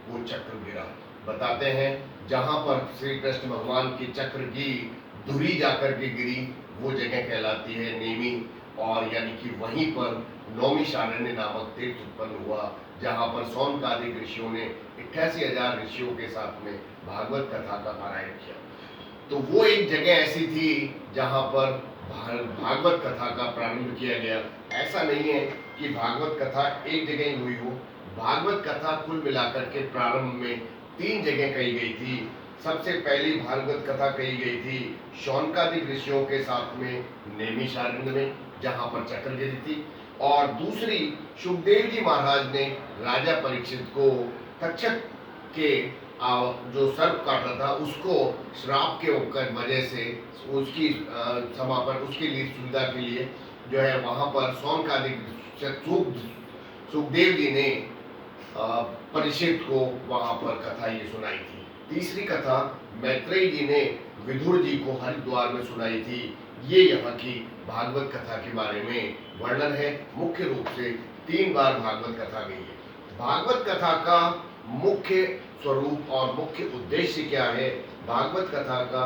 वो चक्र गिरा। बताते हैं जहाँ पर श्री कृष्ण भगवान के चक्र की धुरी जाकर के गिरी वो जगह कहलाती है नेमी, और यानी कि वहीं पर नौमिषारण्य नामक तीर्थ उत्पन्न हुआ, जहाँ पर सौनकादिक ऋषियों ने 88,000 ऋषियों के साथ में भागवत कथा का पारायण किया। तो वो एक जगह ऐसी थी जहाँ पर भागवत कथा का प्रारंभ किया गया। ऐसा नहीं है कि भागवत कथा एक जगह ही हुई हो। भागवत कथा कुल मिलाकर के प्रारंभ में 3 जगह कही गई थी। सबसे पहली भागवत कथा कही गई थी शौनकादिक ऋषियों के साथ में नैमिषारण्य में, जहाँ पर चक्र गिरी थी, और दूसरी सुखदेव जी महाराज ने राजा परीक्षित को तक्षक के जो सर्प काटा था उसको श्राप के वजह से उसकी समापन उसके लिए सुविधा के लिए जो है वहाँ पर सौनकादिक सुखदेव जी ने परीक्षित को वहाँ पर कथा ये सुनाई थी। तीसरी कथा मैत्रेयी जी ने विदुर जी को हरिद्वार में सुनाई थी। ये यहाँ की भागवत कथा के बारे में वर्णन है। मुख्य रूप से 3 बार भागवत कथा गई है। भागवत कथा का मुख्य स्वरूप और मुख्य उद्देश्य क्या है? भागवत कथा का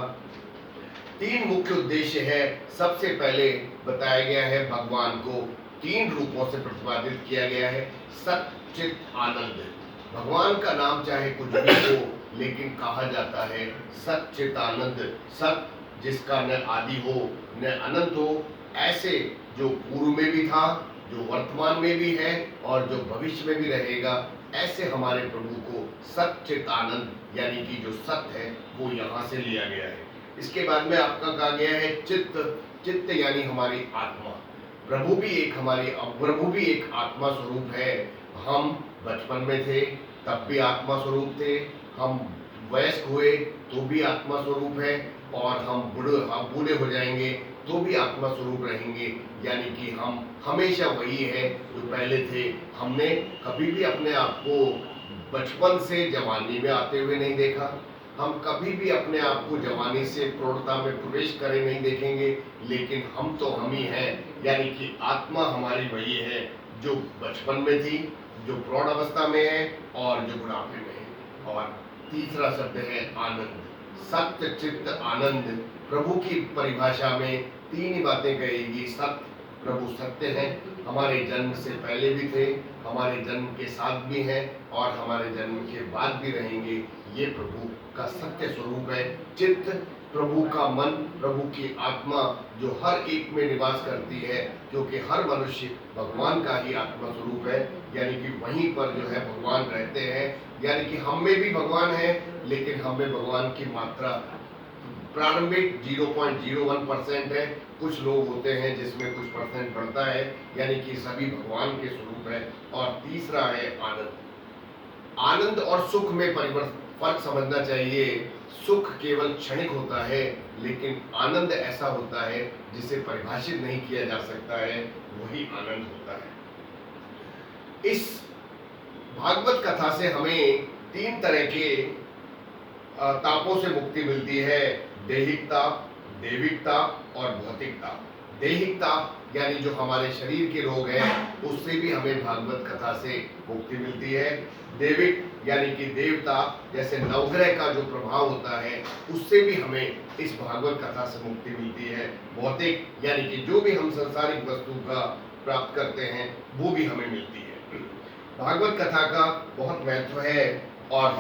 3 मुख्य उद्देश्य है। सबसे पहले बताया गया है भगवान को 3 रूपों से प्रतिपादित किया गया है। सत चित आनंद। भगवान का नाम चाहे कुछ भी हो, लेकिन कहा जाता है सत चित आनंद। सत जिसका न आदि हो न अनंत हो, ऐसे जो पूर्व में भी था, जो वर्तमान में भी है और जो भविष्य में भी रहेगा, ऐसे हमारे प्रभु को सच्चित आनंद यानी कि जो सत्य है वो यहाँ से लिया गया है। इसके बाद में आपका कहा गया है चित्त। चित्त यानी हमारी आत्मा। प्रभु भी एक आत्मा स्वरूप है। हम बचपन में थे तब भी आत्मा स्वरूप थे, हम वयस्क हुए तो भी आत्मा स्वरूप है, और हम बूढ़े हो जाएंगे तो भी आत्मा स्वरूप रहेंगे। यानी कि हम हमेशा वही है जो पहले थे। हमने कभी भी अपने आप को बचपन से जवानी में आते हुए नहीं देखा। हम कभी भी अपने आप को जवानी से प्रौढ़ता में प्रवेश करे नहीं देखेंगे, लेकिन हम तो हम ही हैं। यानी कि आत्मा हमारी वही है जो बचपन में थी, जो प्रौढ़ अवस्था में है और जो बुढ़ापे में है। और तीसरा शब्द है आनंद। सत्य चित्त आनंद। प्रभु की परिभाषा में 3 ही बातें कहेगी। सत्य, प्रभु सत्य हैं, हमारे जन्म से पहले भी थे, हमारे जन्म के साथ भी हैं और हमारे जन्म के बाद भी रहेंगे। ये प्रभु का सत्य स्वरूप है। चित्त, प्रभु का मन, प्रभु की आत्मा जो हर एक में निवास करती है, क्योंकि हर मनुष्य भगवान का ही आत्मा स्वरूप है। यानी कि वहीं पर जो है भगवान रहते हैं। यानी कि हम में भी भगवान है, लेकिन हम में भगवान की मात्रा प्रारंभिक 0.01% है। कुछ लोग होते हैं जिसमें कुछ परसेंट बढ़ता है, यानी कि सभी भगवान के स्वरूप है। और तीसरा है आनंद। आनंद और सुख में फर्क समझना चाहिए। सुख केवल क्षणिक होता है, लेकिन आनंद ऐसा होता है जिसे परिभाषित नहीं किया जा सकता है, वही आनंद होता है। इस भागवत कथा से हमें 3 तरह के तापों से मुक्ति मिलती है। दैहिकता, देविकता और भौतिकता। दैहिकता यानी जो हमारे शरीर के रोग हैं, उससे भी हमें भागवत कथा से मुक्ति मिलती है। देविक यानी कि देवता, जैसे नवग्रह का जो प्रभाव होता है, उससे भी हमें इस भागवत कथा से मुक्ति मिलती है। भौतिक यानी कि जो भी हम सांसारिक वस्तु का प्राप्त करते हैं वो भी हमें मिलती है। भागवत कथा का बहुत महत्व है और